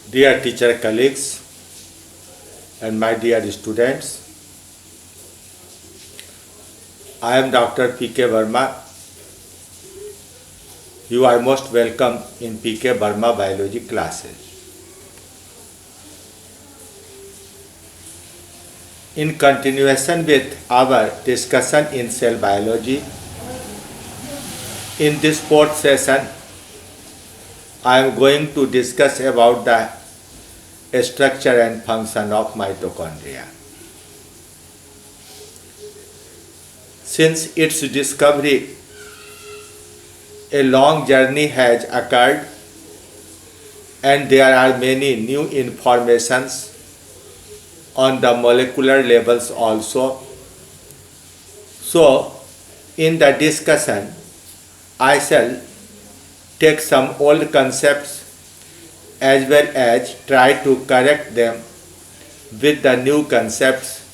Dear teacher colleagues and my dear students, I am Dr. P.K. Verma. You are most welcome in P.K. Verma biology classes. In continuation with our discussion in cell biology, in this fourth session, I am going to discuss about the structure and function of mitochondria. Since its discovery, a long journey has occurred and there are many new informations on the molecular levels also. So, in the discussion, I shall take some old concepts as well as try to correct them with the new concepts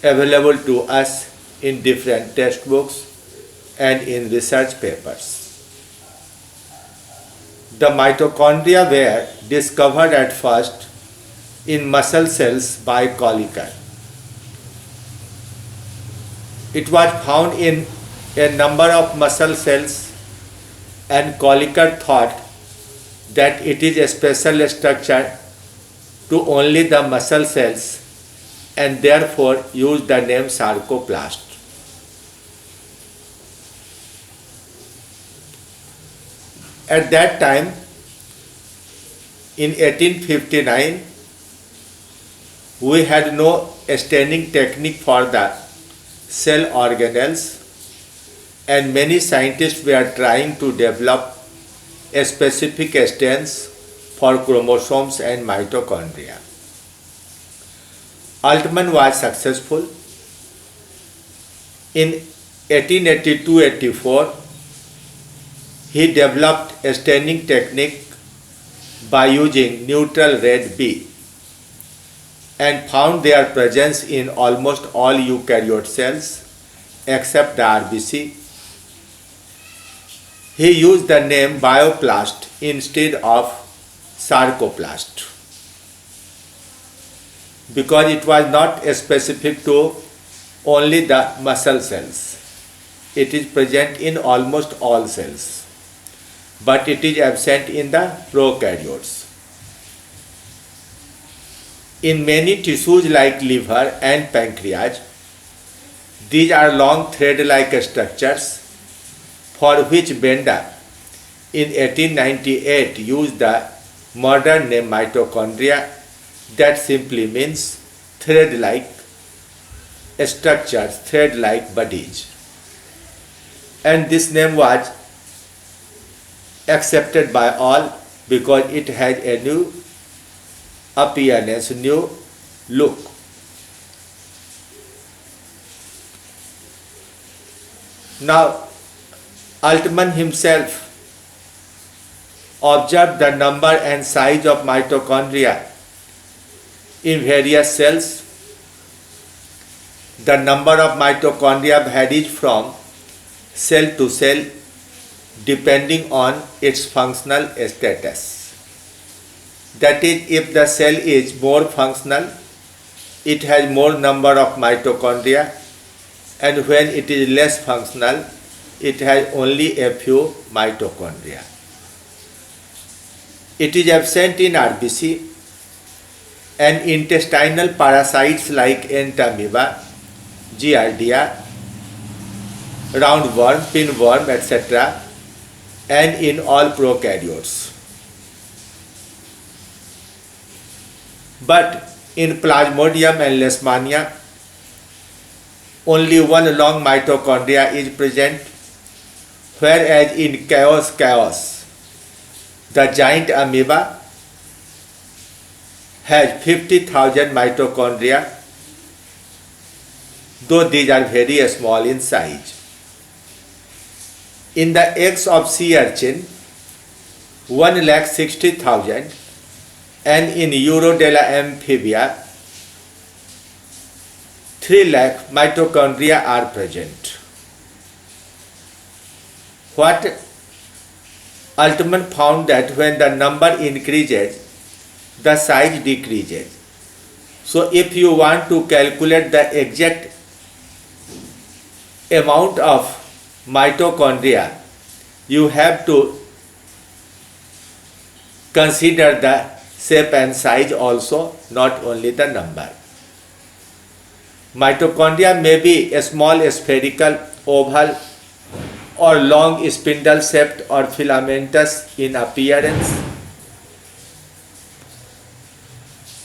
available to us in different textbooks and in research papers. The mitochondria were discovered at first in muscle cells by Kolliker. It was found in a number of muscle cells, and Kolliker thought that it is a special structure to only the muscle cells and therefore used the name sarcoplast. At that time, in 1859, we had no staining technique for the cell organelles, and many scientists were trying to develop a specific stains for chromosomes and mitochondria. Altman was successful. In 1882-84, he developed a staining technique by using neutral red B and found their presence in almost all eukaryote cells except the RBC. He used the name bioplast instead of sarcoplast because it was not specific to only the muscle cells. It is present in almost all cells, but it is absent in the prokaryotes. In many tissues like liver and pancreas, these are long thread-like structures for which Benda in 1898 used the modern name mitochondria, that simply means thread-like structures, thread-like bodies. And this name was accepted by all because it has a new appearance, new look. Now, Altman himself observed the number and size of mitochondria in various cells. The number of mitochondria varies from cell to cell depending on its functional status. That is, if the cell is more functional, it has more number of mitochondria, and when it is less functional, it has only a few mitochondria. It is absent in RBC, and intestinal parasites like entamoeba, giardia, roundworm, pinworm, etc., and in all prokaryotes. But in Plasmodium and Leishmania, only one long mitochondria is present, whereas in Chaos, the giant amoeba has 50,000 mitochondria, though these are very small in size. In the eggs of sea urchin, 1,60,000, and in Urodela amphibia, 3 lakh mitochondria are present. What Altman found that when the number increases, the size decreases. So if you want to calculate the exact amount of mitochondria, you have to consider the shape and size also, not only the number. Mitochondria may be a small, spherical, oval, or long spindle shaped or filamentous in appearance.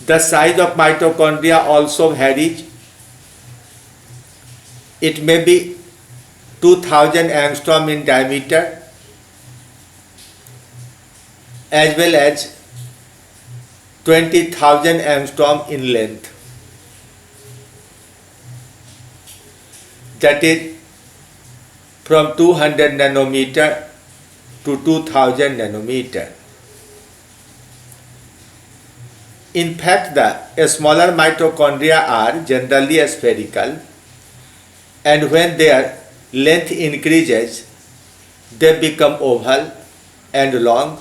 The size of mitochondria also varies. It may be 2000 angstrom in diameter as well as 20,000 angstrom in length. That is from 200 nanometer to 2000 nanometer. In fact, the smaller mitochondria are generally spherical, and when their length increases, they become oval and long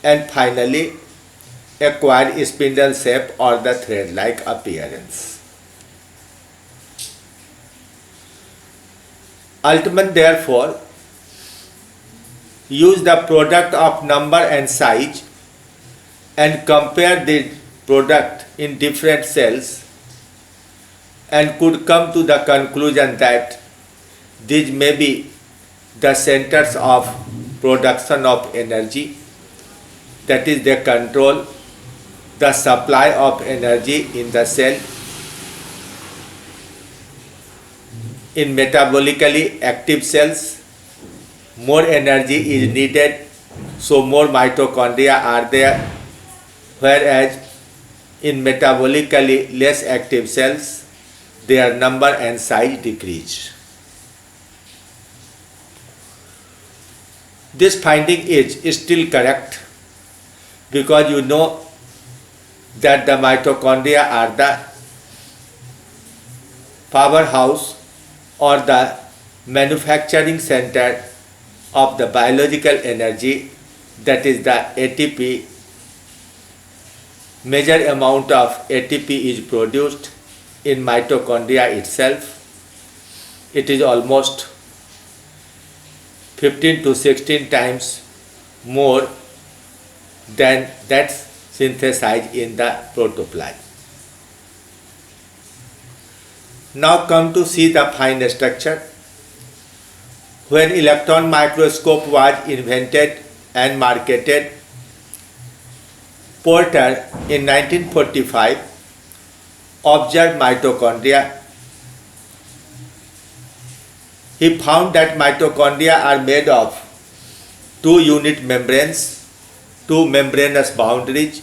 and finally acquire spindle shape or the thread-like appearance. Altman therefore use the product of number and size and compare the product in different cells and could come to the conclusion that these may be the centers of production of energy, that is, they control the supply of energy in the cell. In metabolically active cells, more energy is needed, so more mitochondria are there, whereas in metabolically less active cells, their number and size decrease. This finding is still correct because you know that the mitochondria are the powerhouse or the manufacturing center of the biological energy, that is the ATP. Major amount of ATP is produced in mitochondria itself. It is almost 15 to 16 times more than that synthesized in the protoplasm. Now come to see the fine structure. When electron microscope was invented and marketed, Porter in 1945 observed mitochondria. He found that mitochondria are made of two unit membranes, two membranous boundaries.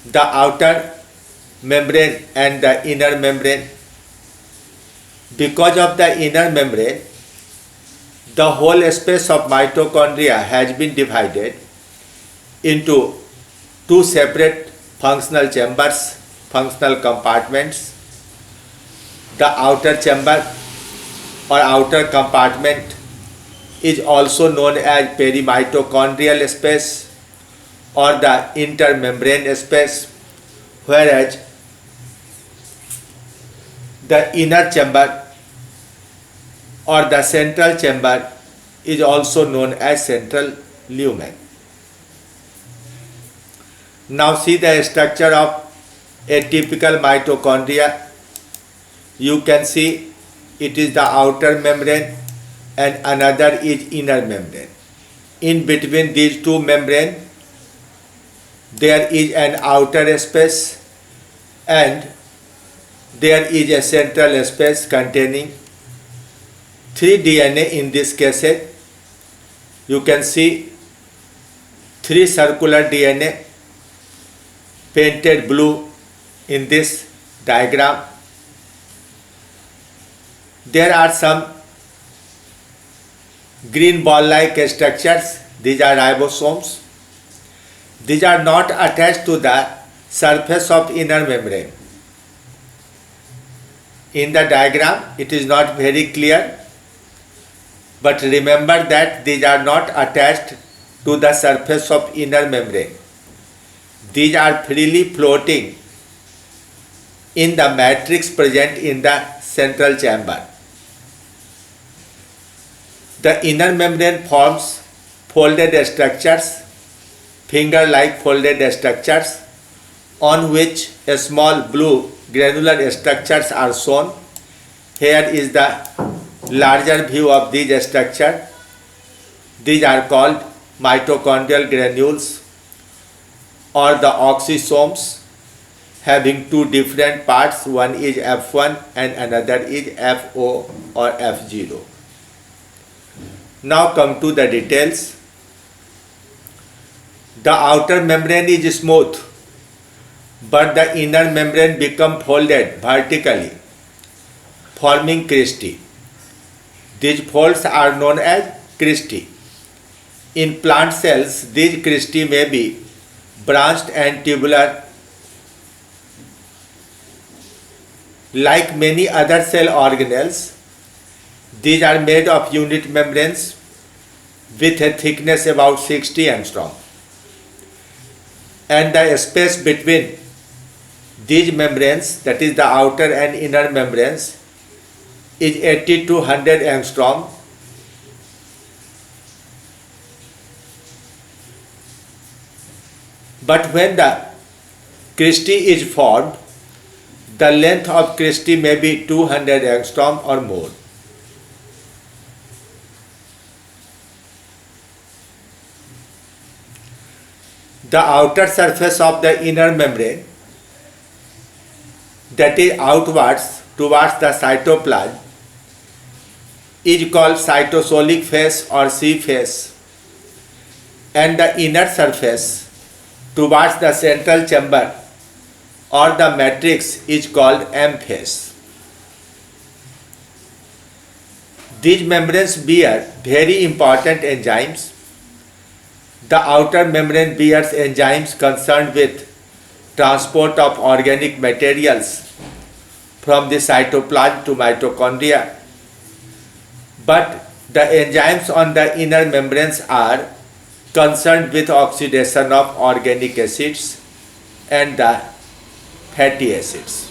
The outer membrane and the inner membrane. Because of the inner membrane, the whole space of mitochondria has been divided into two separate functional chambers, functional compartments. The outer chamber or outer compartment is also known as perimitochondrial space or the intermembrane space, whereas the inner chamber or the central chamber is also known as central lumen. Now see the structure of a typical mitochondria. You can see it is the outer membrane and another is inner membrane. In between these two membranes, there is an outer space and there is a central space containing 3 DNA in this case. You can see 3 circular DNA painted blue in this diagram. There are some green ball-like structures. These are ribosomes. These are not attached to the surface of inner membrane. In the diagram, it is not very clear. But remember that these are not attached to the surface of inner membrane. These are freely floating in the matrix present in the central chamber. The inner membrane forms folded structures, finger-like folded structures, on which a small blue granular structures are shown. Here is the larger view of these structures. These are called mitochondrial granules or the oxysomes, having two different parts. One is F1 and another is FO or F0. Now come to the details. The outer membrane is smooth, but the inner membrane becomes folded vertically, forming cristae. These folds are known as cristae. In plant cells, these cristae may be branched and tubular. Like many other cell organelles, these are made of unit membranes with a thickness about 60 angstrom. And the space between these membranes, that is the outer and inner membranes, is 80 to 100 angstrom. But when the cristae is formed, the length of cristae may be 200 angstrom or more. The outer surface of the inner membrane, that is outwards towards the cytoplasm, is called cytosolic phase or C phase, and the inner surface towards the central chamber or the matrix is called M phase. These membranes bear very important enzymes. The outer membrane bears enzymes concerned with transport of organic materials from the cytoplasm to mitochondria. But the enzymes on the inner membranes are concerned with oxidation of organic acids and the fatty acids.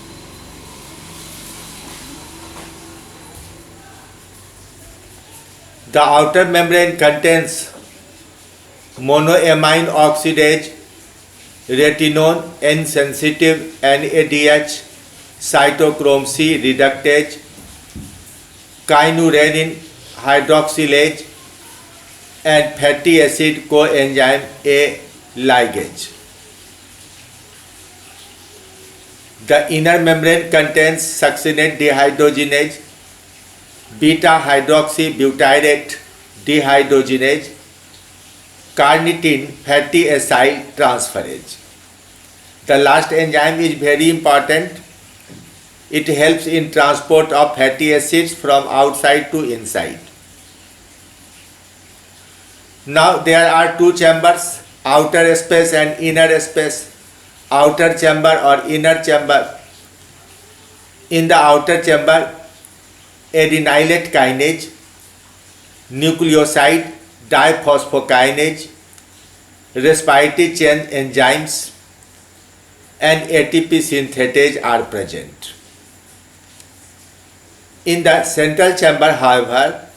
The outer membrane contains monoamine oxidase, retinone, N-sensitive NADH, cytochrome C reductase, kynurenine hydroxylase, and fatty acid coenzyme A ligase. The inner membrane contains succinate dehydrogenase, beta hydroxybutyrate dehydrogenase, carnitine fatty acid transferase. The last enzyme is very important. It helps in transport of fatty acids from outside to inside. Now there are two chambers, outer space and inner space. Outer chamber or inner chamber. In the outer chamber, adenylate kinase, nucleoside diphosphokinase, respiratory chain enzymes, and ATP synthetase are present. In the central chamber, however,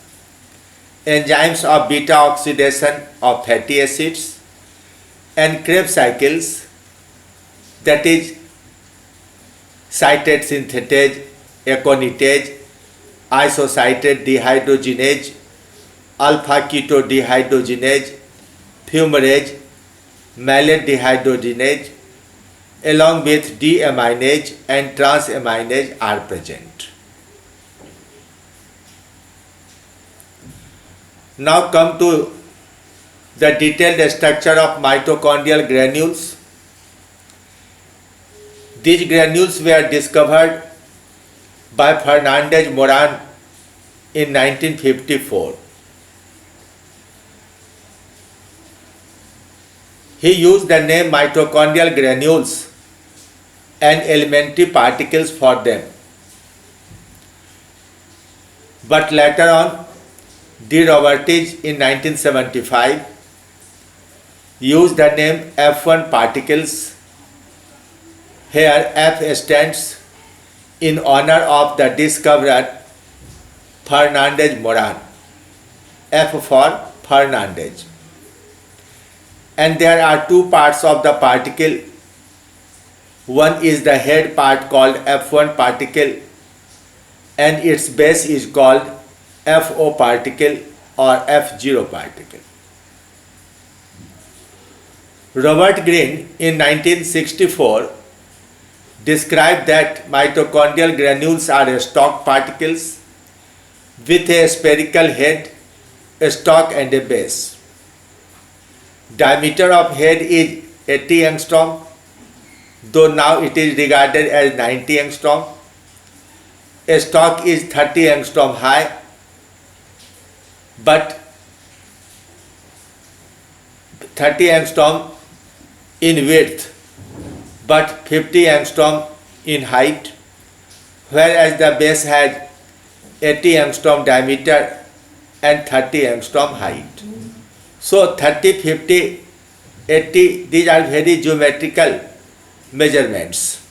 enzymes of beta oxidation of fatty acids and Krebs cycles, that is citrate synthetase, aconitase, isocitrate dehydrogenase, alpha keto dehydrogenase, fumarase, malate dehydrogenase, along with deaminase and transaminase are present. Now come to the detailed structure of mitochondrial granules. These granules were discovered by Fernandez Moran in 1954. He used the name mitochondrial granules and elementary particles for them. But later on, De Robertis in 1975 used the name F1 particles. Here F stands in honor of the discoverer Fernandez Moran. F for Fernandez. And there are two parts of the particle. One is the head part called F1 particle and its base is called FO particle or F0 particle. Robert Greene in 1964 described that mitochondrial granules are stalk particles with a spherical head, a stalk and a base. Diameter of head is 80 angstrom, though now it is regarded as 90 angstrom. A stalk is 30 angstrom high, but 30 angstrom in width, but 50 angstrom in height, whereas the base has 80 angstrom diameter and 30 angstrom height. So 30, 50, 80, these are very geometrical measurements.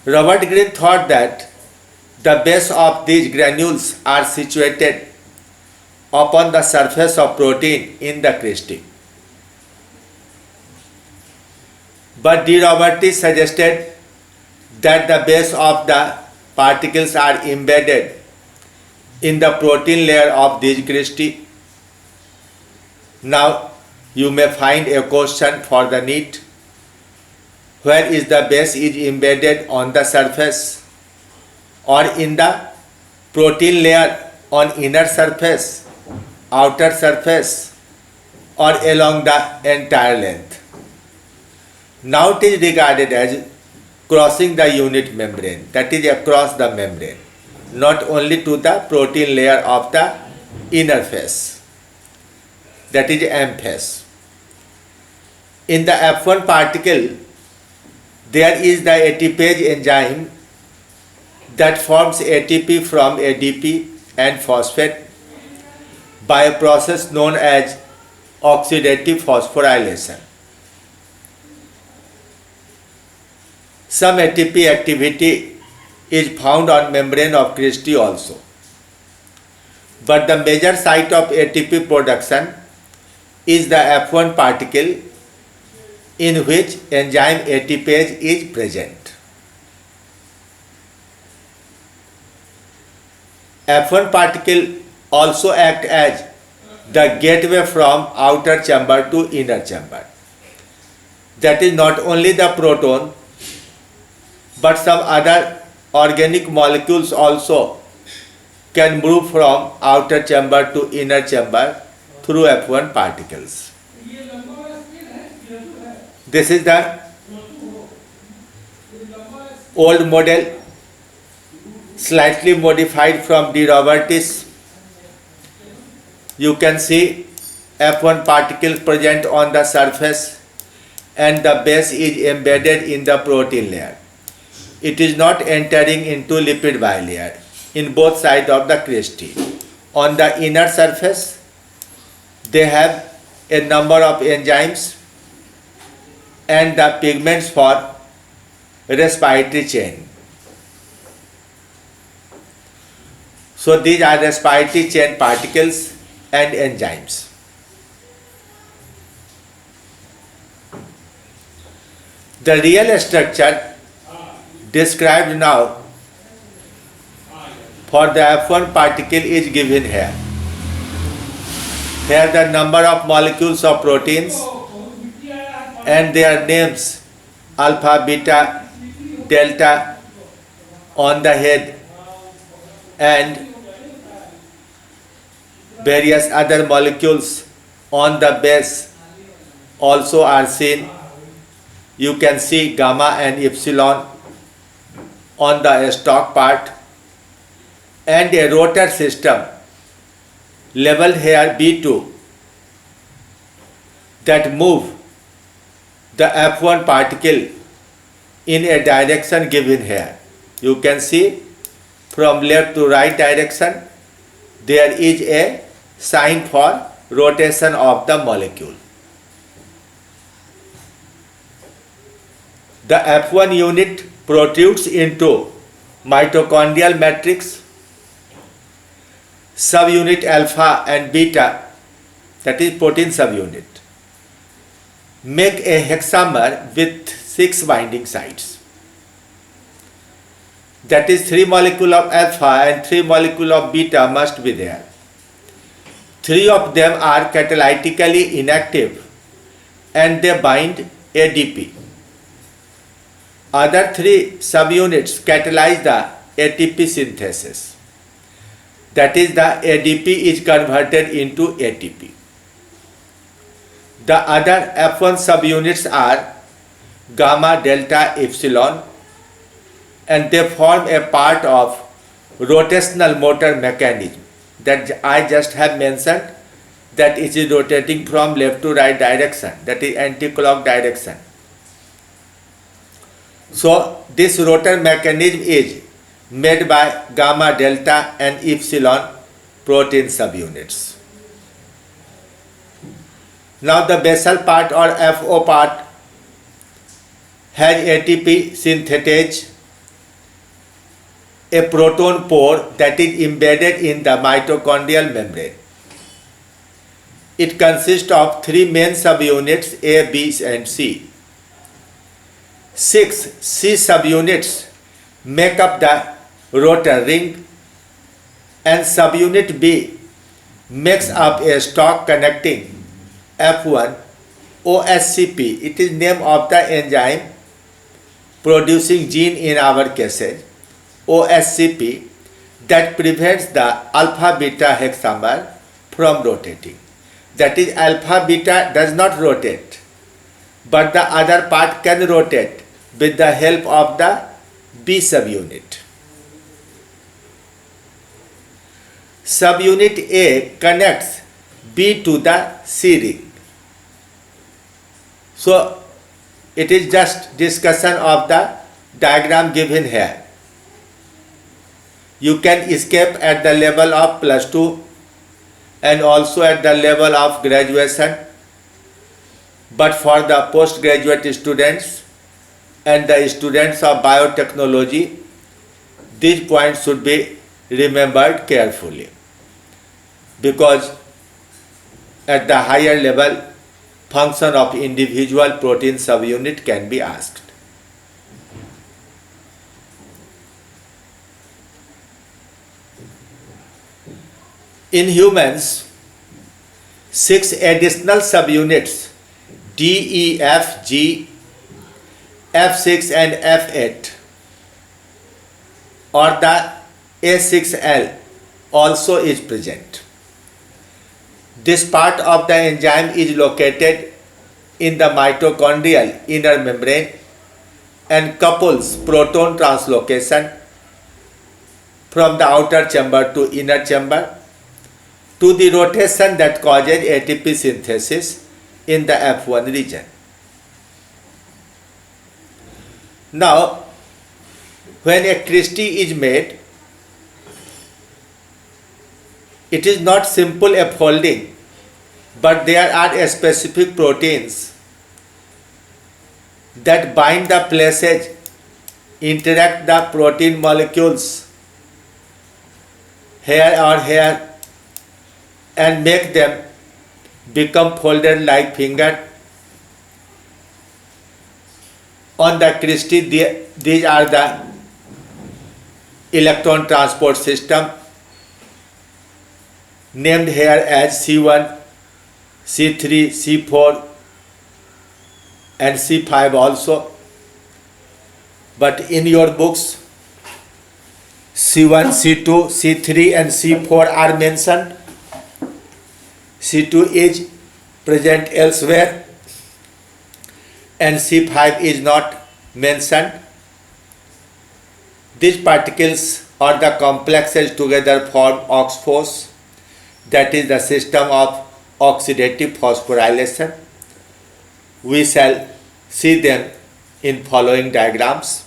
Robert Greene thought that the base of these granules are situated upon the surface of protein in the crystal. But De Robertis suggested that the base of the particles are embedded in the protein layer of these crystals. Now you may find a question for the NEET. Where is the base is embedded on the surface or in the protein layer on inner surface, outer surface or along the entire length? Now it is regarded as crossing the unit membrane, that is across the membrane, not only to the protein layer of the inner face, that is M phase. In the F1 particle, there is the ATPase enzyme that forms ATP from ADP and phosphate by a process known as oxidative phosphorylation. Some ATP activity is found on membrane of crystal also. But the major site of ATP production is the F1 particle in which enzyme ATPase is present. F1 particle also act as the gateway from outer chamber to inner chamber. That is not only the proton, but some other organic molecules also can move from outer chamber to inner chamber through F1 particles. This is the old model, slightly modified from De Robertis. You can see F1 particles present on the surface and the base is embedded in the protein layer. It is not entering into lipid bilayer in both sides of the crystal. On the inner surface, they have a number of enzymes and the pigments for respiratory chain. So these are respiratory chain particles and enzymes. The real structure described now for the F1 particle is given here. Here the number of molecules of proteins and their names alpha, beta, delta on the head and various other molecules on the base also are seen. You can see gamma and epsilon on the stalk part and a rotor system labeled here B2 that move the F1 particle in a direction given here. You can see from left to right direction there is a sign for rotation of the molecule. The F1 unit protrudes into mitochondrial matrix. Subunit alpha and beta, that is protein subunit, make a hexamer with 6 binding sites. That is 3 molecules of alpha and 3 molecules of beta must be there. 3 of them are catalytically inactive and they bind ADP. Other 3 subunits catalyze the ATP synthesis. That is, the ADP is converted into ATP. The other F1 subunits are gamma, delta, epsilon, and they form a part of rotational motor mechanism that I just have mentioned, that it is rotating from left to right direction, that is anti-clock direction. So this rotor mechanism is made by gamma, delta and epsilon protein subunits. Now the basal part or FO part has ATP synthetase, a proton pore that is embedded in the mitochondrial membrane. It consists of 3 main subunits A, B and C. 6 C subunits make up the rotor ring, and subunit B makes up a stalk connecting F1 OSCP. It is name of the enzyme producing gene in our cases, OSCP, that prevents the alpha beta hexamer from rotating. That is, alpha beta does not rotate, but the other part can rotate with the help of the B subunit. Subunit A connects B to the C ring. So it is just discussion of the diagram given here. You can escape at the level of +2 and also at the level of graduation, but for the postgraduate students and the students of biotechnology, these points should be remembered carefully, because at the higher level, function of individual protein subunit can be asked. In humans, 6 additional subunits D, E, F, G, F6 and F8 or the A6L also is present. This part of the enzyme is located in the mitochondrial inner membrane and couples proton translocation from the outer chamber to inner chamber to the rotation that causes ATP synthesis in the F1 region. Now, when a Christie is made, it is not simple a folding, but there are specific proteins that bind the places, interact the protein molecules here or here and make them become folded like finger. On the Christie, these are the electron transport system named here as C1, C3, C4 and C5 also. But in your books, C1, C2, C3 and C4 are mentioned. C2 is present elsewhere and C5 is not mentioned. These particles or the complexes together form OXPHOS, that is the system of oxidative phosphorylation. We shall see them in following diagrams.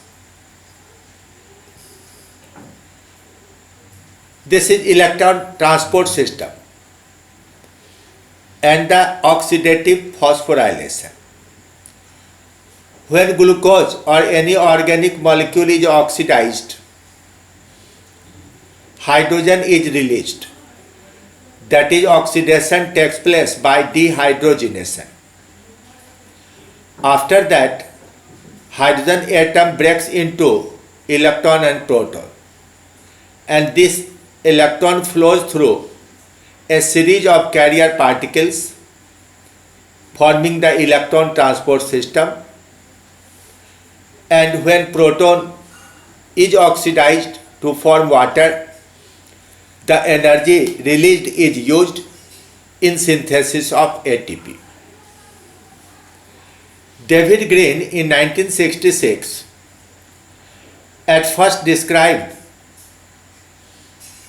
This is electron transport system and the oxidative phosphorylation. When glucose or any organic molecule is oxidized, hydrogen is released. That is, oxidation takes place by dehydrogenation. After that, hydrogen atom breaks into electron and proton, and this electron flows through a series of carrier particles forming the electron transport system, and when proton is oxidized to form water, the energy released is used in synthesis of ATP. David Green in 1966 at first described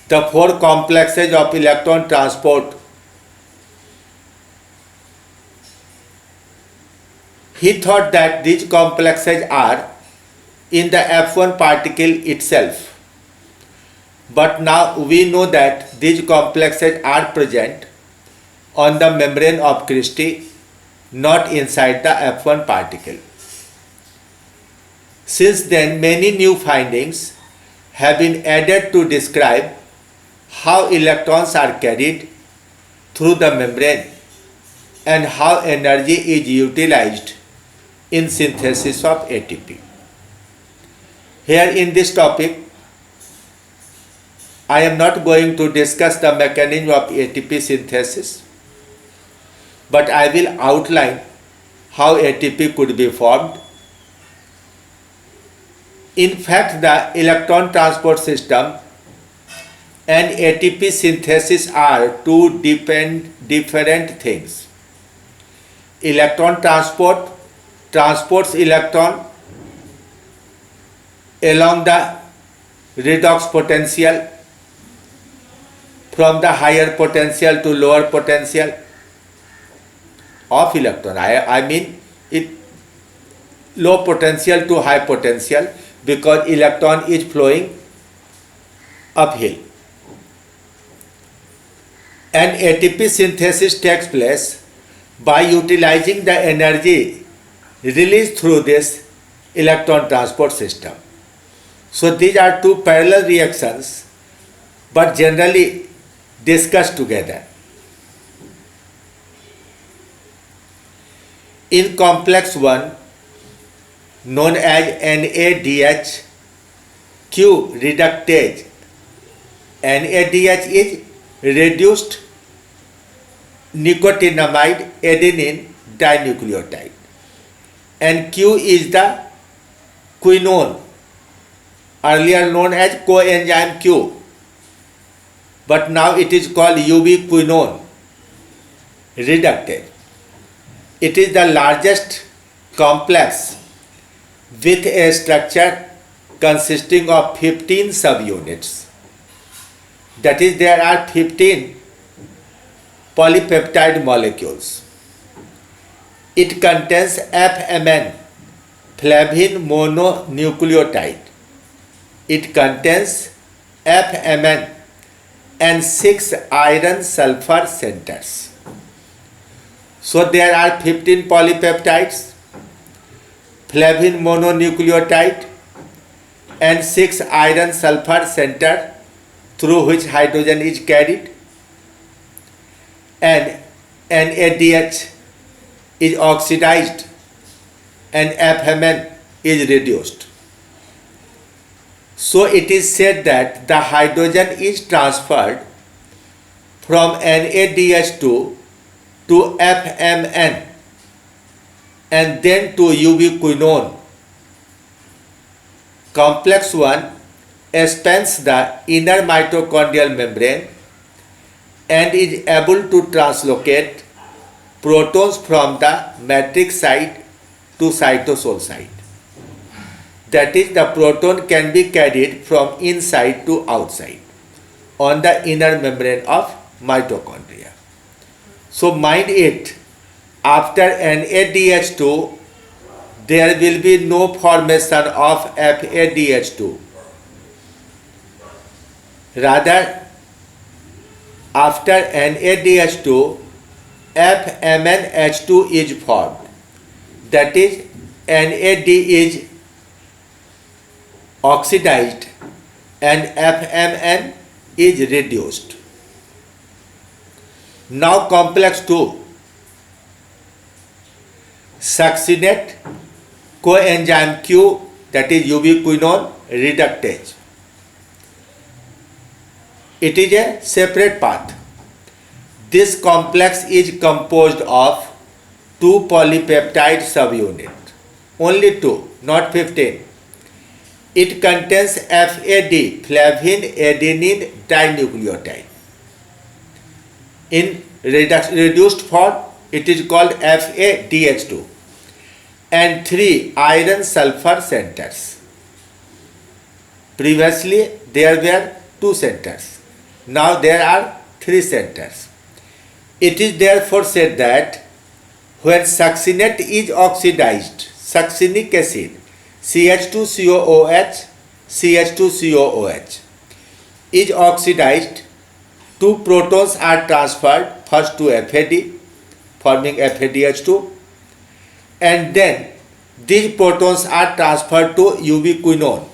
the four complexes of electron transport. He thought that these complexes are in the F1 particle itself, but now we know that these complexes are present on the membrane of Christie, not inside the F1 particle. Since then, many new findings have been added to describe how electrons are carried through the membrane and how energy is utilized in synthesis of ATP. Here in this topic, I am not going to discuss the mechanism of ATP synthesis, but I will outline how ATP could be formed. In fact, the electron transport system and ATP synthesis are two different things. Electron transport transports electron along the redox potential from the higher potential to lower potential of electron. I mean it low potential to high potential, because electron is flowing uphill. And ATP synthesis takes place by utilizing the energy released through this electron transport system. So these are two parallel reactions, but generally discussed together. In complex 1, known as NADH Q reductase, NADH is reduced nicotinamide adenine dinucleotide, and Q is the quinone, earlier known as coenzyme Q, but now it is called ubiquinone reductase. It is the largest complex with a structure consisting of 15 subunits. That is, there are 15 polypeptide molecules. It contains FMN, flavin mononucleotide. It contains FMN and 6 iron sulfur centers. So there are 15 polypeptides, flavin mononucleotide, and 6 iron sulfur center through which hydrogen is carried, and NADH is oxidized and FMN is reduced. So it is said that the hydrogen is transferred from NADH2 to FMN and then to ubiquinone. Complex 1 spans the inner mitochondrial membrane and is able to translocate protons from the matrix site to cytosol site. That is, the proton can be carried from inside to outside on the inner membrane of mitochondria. So mind it, after NADH2, there will be no formation of FADH2. Rather, after NaDH2, FMnH2 is formed. That is, NAD is oxidized and FMn is reduced. Now complex 2, succinate coenzyme Q, that is ubiquinone reductase. It is a separate path. This complex is composed of 2 polypeptide subunits, only 2, not 15. It contains FAD, flavin adenine dinucleotide. In reduced form, it is called FADH2, and 3 iron sulfur centers. Previously, there were 2 centers. Now there are 3 centers. It is therefore said that when succinate is oxidized, succinic acid, CH2COOH, CH2COOH is oxidized, 2 protons are transferred first to FAD, forming FADH2, and then these protons are transferred to ubiquinone.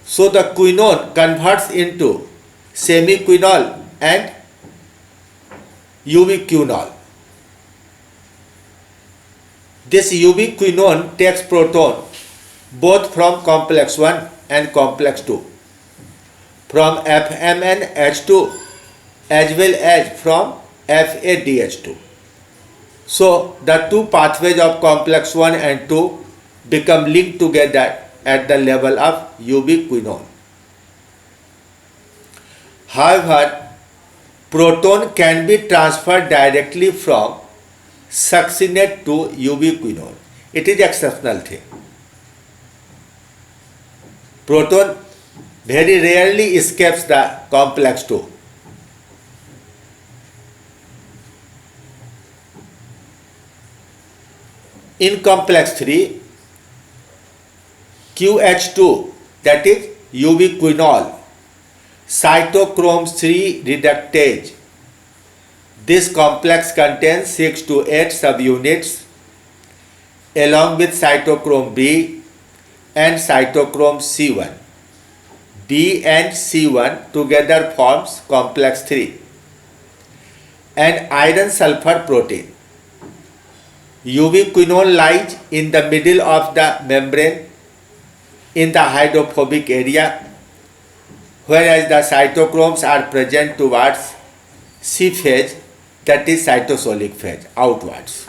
So the quinone converts into semiquinol and ubiquinol. This ubiquinone takes proton both from complex 1 and complex 2, from FMnH2 as well as from FADH2. So the 2 pathways of complex 1 and 2 become linked together at the level of ubiquinone. However, proton can be transferred directly from succinate to ubiquinone. It is exceptional thing. Proton very rarely escapes the complex 2. In complex 3, QH2, that is ubiquinol, cytochrome 3 reductase. This complex contains 6 to 8 subunits along with cytochrome B and cytochrome C1. B and C1 together forms complex 3 and iron sulfur protein. Ubiquinone lies in the middle of the membrane in the hydrophobic area, whereas the cytochromes are present towards C phase, that is cytosolic phase, outwards.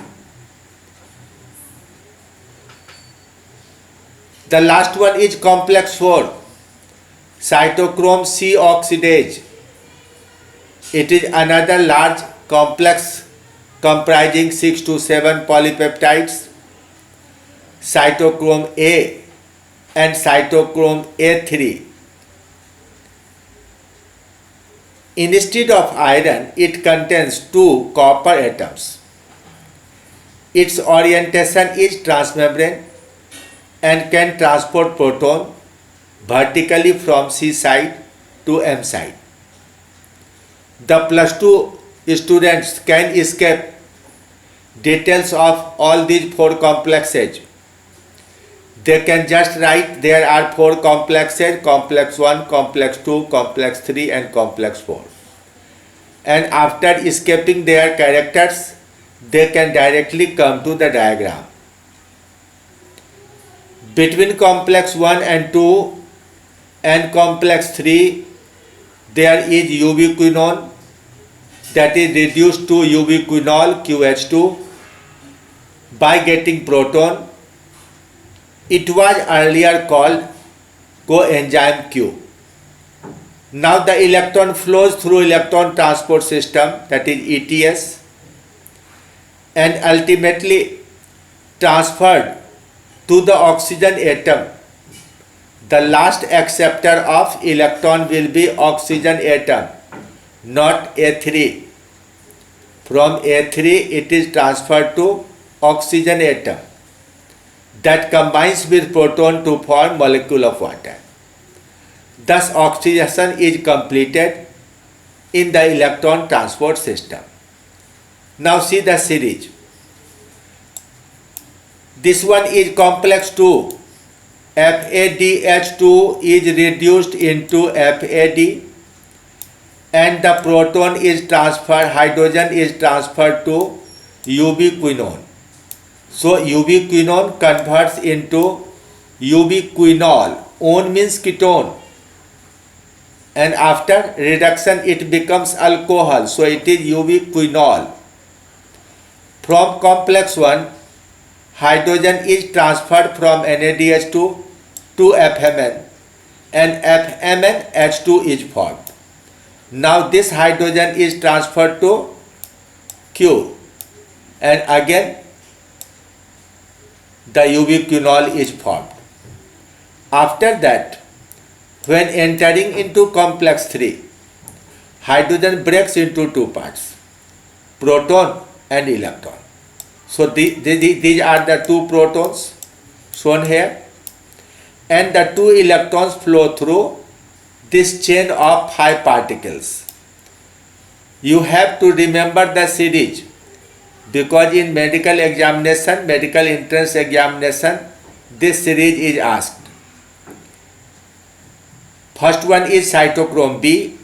The last one is complex 4, cytochrome C oxidase. It is another large complex comprising 6 to 7 polypeptides, cytochrome A and cytochrome A3. Instead of iron, it contains 2 copper atoms. Its orientation is transmembrane and can transport proton vertically from C side to M side. The +2 students can escape details of all these 4 complexes. They can just write there are 4 complexes: complex 1, complex 2, complex 3 and complex 4. And after escaping their characters, they can directly come to the diagram. Between complex 1 and 2 and complex 3, there is ubiquinone, that is reduced to ubiquinol QH2 by getting proton. It was earlier called coenzyme Q. Now the electron flows through electron transport system, that is ETS, and ultimately transferred to the oxygen atom. The last acceptor of electron will be oxygen atom, not A3. From A3 it is transferred to oxygen atom that combines with proton to form molecule of water. Thus oxidation is completed in the electron transport system. Now see the series. This one is complex 2. FADH2 is reduced into FAD and the proton is transferred, hydrogen is transferred to ubiquinone. So ubiquinone converts into ubiquinol. On means ketone. And after reduction it becomes alcohol. So it is ubiquinol. From complex 1, hydrogen is transferred from NADH2 to FMN and FMNH2 is formed. Now this hydrogen is transferred to Q and again the ubiquinol is formed. After that, when entering into complex 3, hydrogen breaks into two parts, proton and electron. So these are the two protons shown here and the two electrons flow through this chain of 5 particles. You have to remember the series because in medical examination, medical entrance examination, this series is asked. First one is cytochrome B,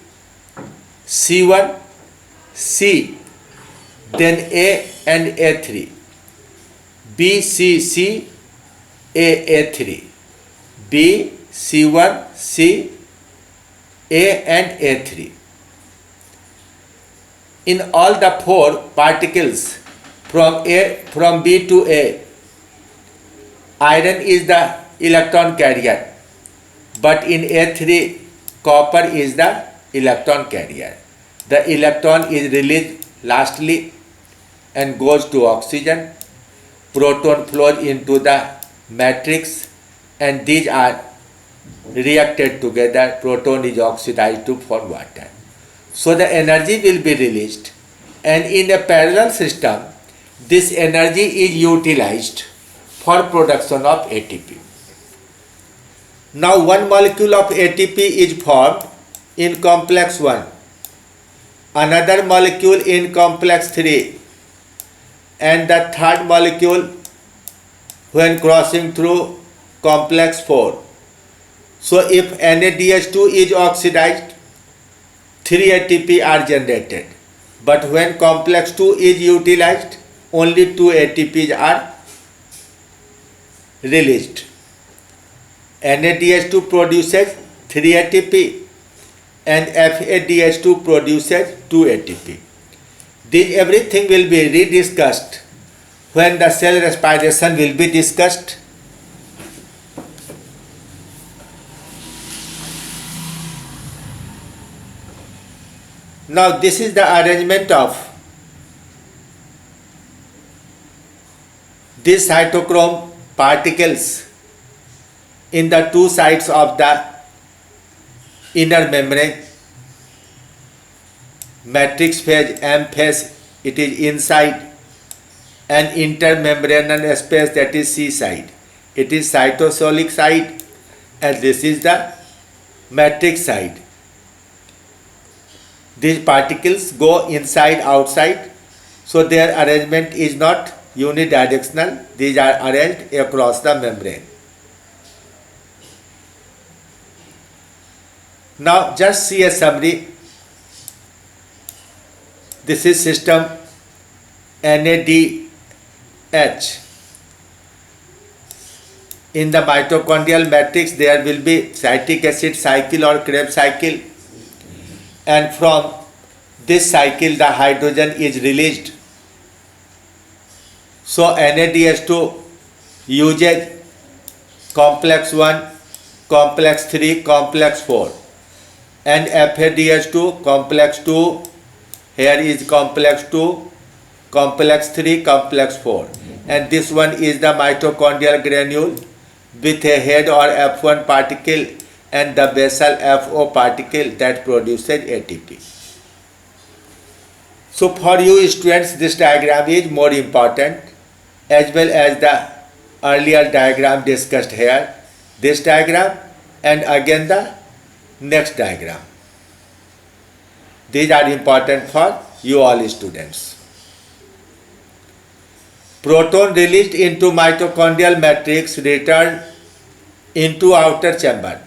C1, C, then A and A3, B, C, C, A, A3, B, C1, C, A and A3. In all the 4 particles from B to A, iron is the electron carrier, but in A3, copper is the electron carrier. The electron is released lastly and goes to oxygen. Proton flows into the matrix and these are reacted together. Proton is oxidized to form water. So the energy will be released and in a parallel system, this energy is utilized for production of ATP. Now one molecule of ATP is formed in complex 1, another molecule in complex 3 and the third molecule when crossing through complex 4. So if NADH2 is oxidized, 3 ATP are generated, but when complex 2 is utilized, only 2 ATPs are released. NADH2 produces 3 ATP and FADH2 produces 2 ATP. This everything will be rediscussed when the cell respiration will be discussed. Now this is the arrangement of these cytochrome particles in the two sides of the inner membrane. Matrix phase, M phase, it is inside, and intermembranous space, that is C side. It is cytosolic side and this is the matrix side. These particles go inside, outside, so their arrangement is not unidirectional. These are arranged across the membrane. Now just see a summary. This is system NADH. In the mitochondrial matrix there will be citric acid cycle or Krebs cycle, and from this cycle the hydrogen is released. So NADH2 uses complex 1, complex 3, complex 4, and FADH2 complex 2, here is complex 2, complex 3, complex 4, and this one is the mitochondrial granule with a head or F1 particle and the basal FO particle that produces ATP. So for you students, this diagram is more important, as well as the earlier diagram discussed here, this diagram and again the next diagram. These are important for you all students. Proton released into mitochondrial matrix return into outer chamber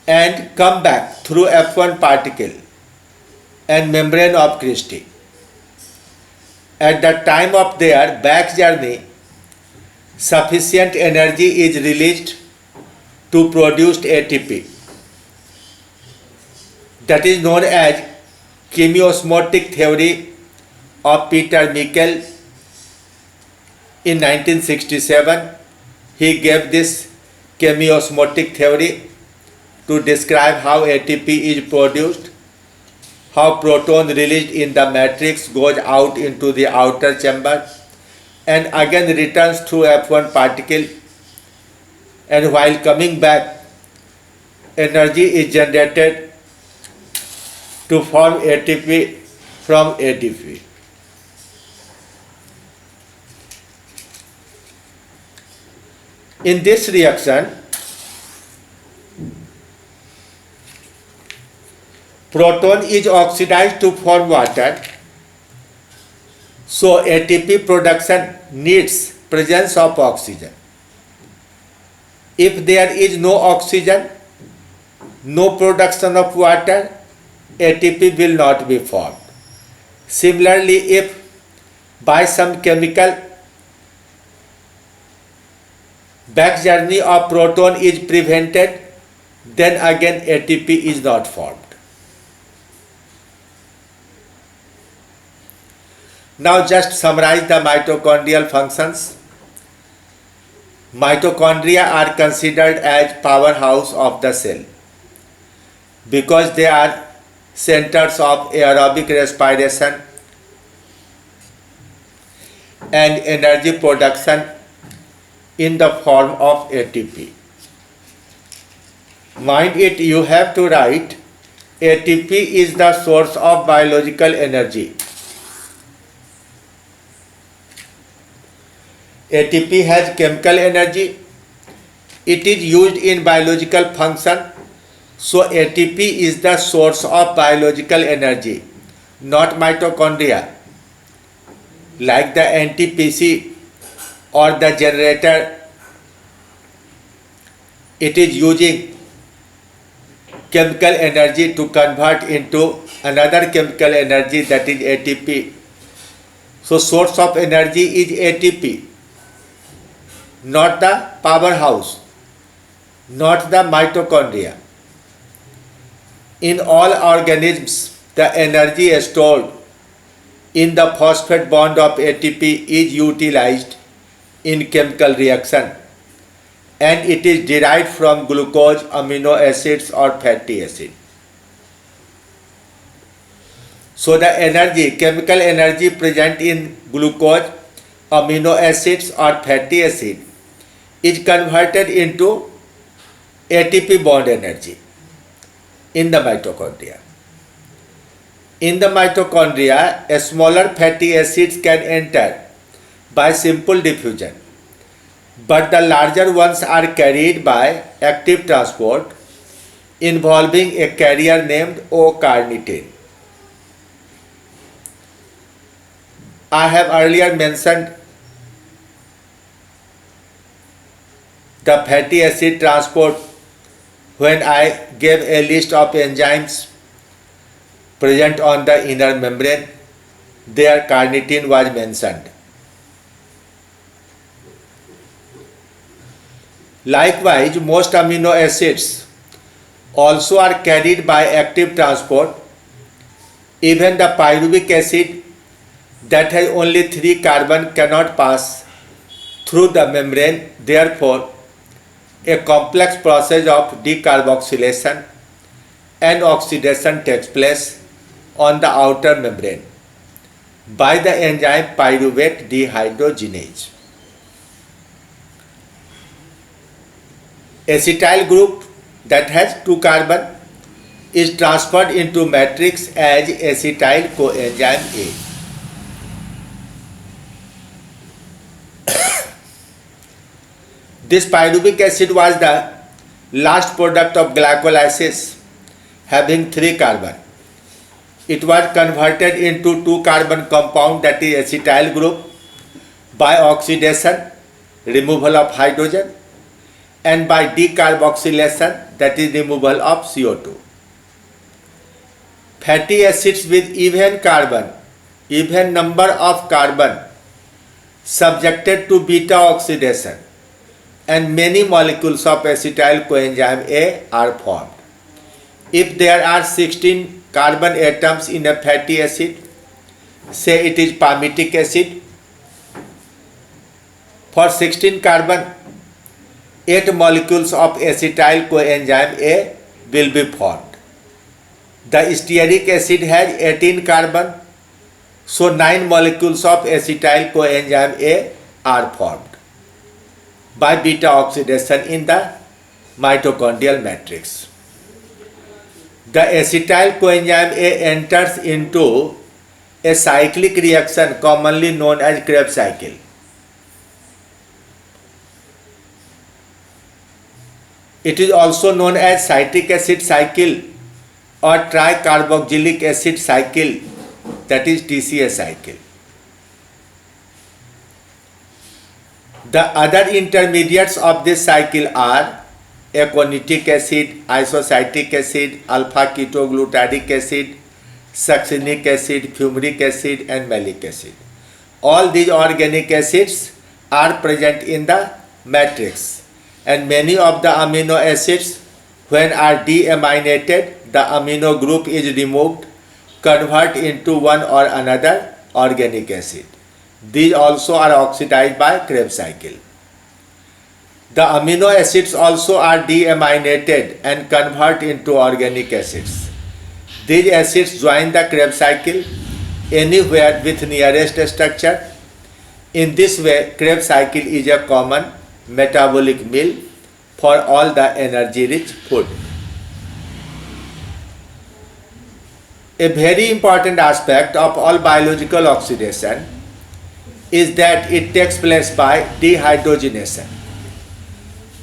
and come back through F1 particle and membrane of Christie. At the time of their back journey, sufficient energy is released to produce ATP. That is known as chemiosmotic theory of Peter Michael. In 1967, he gave this chemiosmotic theory to describe how ATP is produced, how proton released in the matrix goes out into the outer chamber and again returns through F1 particle, and while coming back, energy is generated to form ATP from ADP. In this reaction, proton is oxidized to form water, so ATP production needs presence of oxygen. If there is no oxygen, no production of water, ATP will not be formed. Similarly, if by some chemical back journey of proton is prevented, then again ATP is not formed. Now just summarize the mitochondrial functions. Mitochondria are considered as powerhouse of the cell because they are centers of aerobic respiration and energy production in the form of ATP. Mind it, you have to write ATP is the source of biological energy. ATP has chemical energy. It is used in biological function. So ATP is the source of biological energy, not mitochondria. Like the NTPC or the generator, it is using chemical energy to convert into another chemical energy, that is ATP. So source of energy is ATP, not the powerhouse, not the mitochondria. In all organisms, the energy stored in the phosphate bond of ATP is utilized in chemical reaction, and it is derived from glucose, amino acids or fatty acid. So the energy, chemical energy present in glucose, amino acids or fatty acid is converted into ATP bond energy in the mitochondria. In the mitochondria, a smaller fatty acids can enter by simple diffusion, but the larger ones are carried by active transport involving a carrier named O-carnitine. I have earlier mentioned the fatty acid transport when I gave a list of enzymes present on the inner membrane. There carnitine was mentioned. Likewise, most amino acids also are carried by active transport. Even the pyruvic acid that has only 3 carbon cannot pass through the membrane. Therefore, a complex process of decarboxylation and oxidation takes place on the outer membrane by the enzyme pyruvate dehydrogenase. Acetyl group that has 2 carbon is transferred into matrix as acetyl coenzyme A. This pyruvic acid was the last product of glycolysis having 3 carbon. It was converted into 2 carbon compound, that is acetyl group, by oxidation, removal of hydrogen, and by decarboxylation, that is removal of CO2. Fatty acids with even number of carbon subjected to beta oxidation, and many molecules of acetyl coenzyme A are formed. If there are 16 carbon atoms in a fatty acid, say it is palmitic acid, for 16 carbon, 8 molecules of acetyl coenzyme A will be formed. The stearic acid has 18 carbon, so 9 molecules of acetyl coenzyme A are formed by beta oxidation in the mitochondrial matrix. The acetyl coenzyme A enters into a cyclic reaction commonly known as Krebs cycle. It is also known as citric acid cycle or tricarboxylic acid cycle, that is TCA cycle. The other intermediates of this cycle are aconitic acid, isocytic acid, alpha-ketoglutaric acid, succinic acid, fumaric acid, and malic acid. All these organic acids are present in the matrix, and many of the amino acids, when are deaminated, the amino group is removed, convert into one or another organic acid. These also are oxidized by Krebs cycle. The amino acids also are deaminated and convert into organic acids. These acids join the Krebs cycle anywhere with nearest structure. In this way, Krebs cycle is a common metabolic meal for all the energy-rich food. A very important aspect of all biological oxidation is that it takes place by dehydrogenation,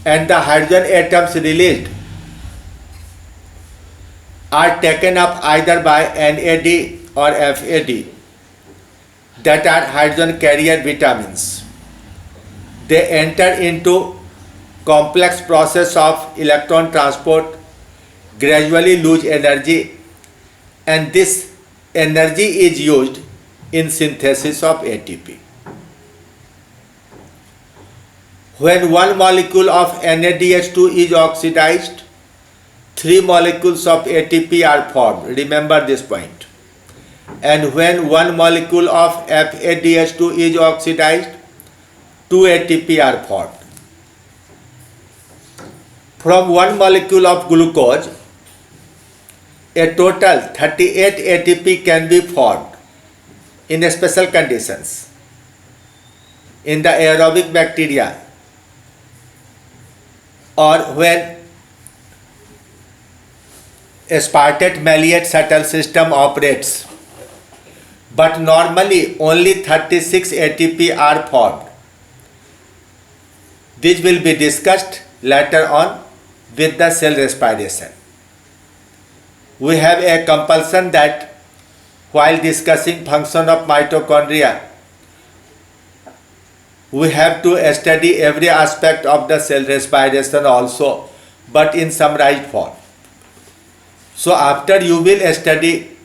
and the hydrogen atoms released are taken up either by NAD or FAD, that are hydrogen carrier vitamins. They enter into complex process of electron transport, gradually lose energy, and this energy is used in synthesis of ATP. When one molecule of NADH2 is oxidized, 3 molecules of ATP are formed. Remember this point. And when one molecule of FADH2 is oxidized, 2 ATP are formed. From one molecule of glucose, a total 38 ATP can be formed in special conditions. In the aerobic bacteria, or when a spartate maillate shuttle system operates, but normally only 36 ATP are formed. This will be discussed later on with the cell respiration. We have a compulsion that while discussing function of mitochondria, we have to study every aspect of the cell respiration also, but in summarized form. So after you will study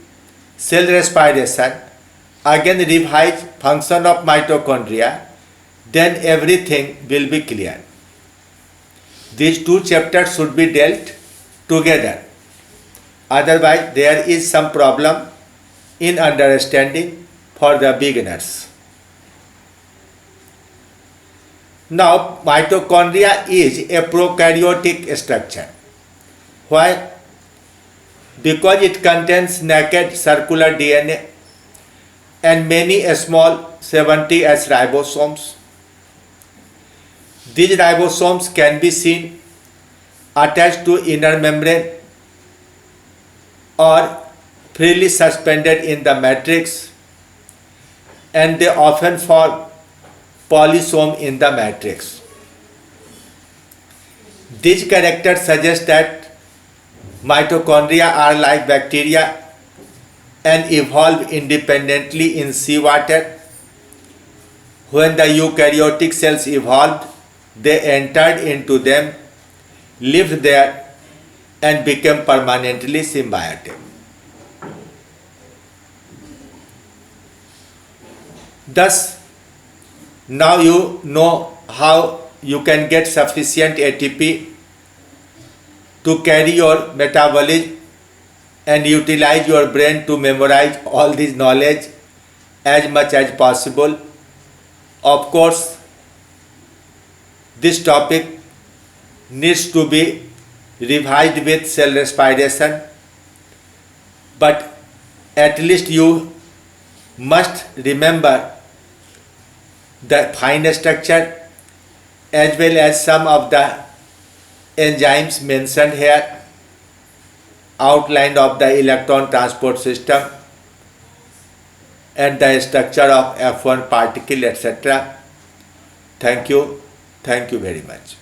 cell respiration, again revise function of mitochondria, then everything will be clear. These two chapters should be dealt together. Otherwise, there is some problem in understanding for the beginners. Now, mitochondria is a prokaryotic structure. Why? Because it contains naked circular DNA and many small 70 S ribosomes. These ribosomes can be seen attached to inner membrane or freely suspended in the matrix, and they often form polysome in the matrix. These characters suggest that Mitochondria are like bacteria and evolve independently in seawater. When the eukaryotic cells evolved, they entered into them, lived there, and became permanently symbiotic. Thus, now you know how you can get sufficient ATP to carry your metabolism and utilize your brain to memorize all this knowledge as much as possible. Of course, this topic needs to be revised with cell respiration, but at least you must remember the fine structure as well as some of the enzymes mentioned here, outline of the electron transport system and the structure of F1 particle, etc. Thank you very much.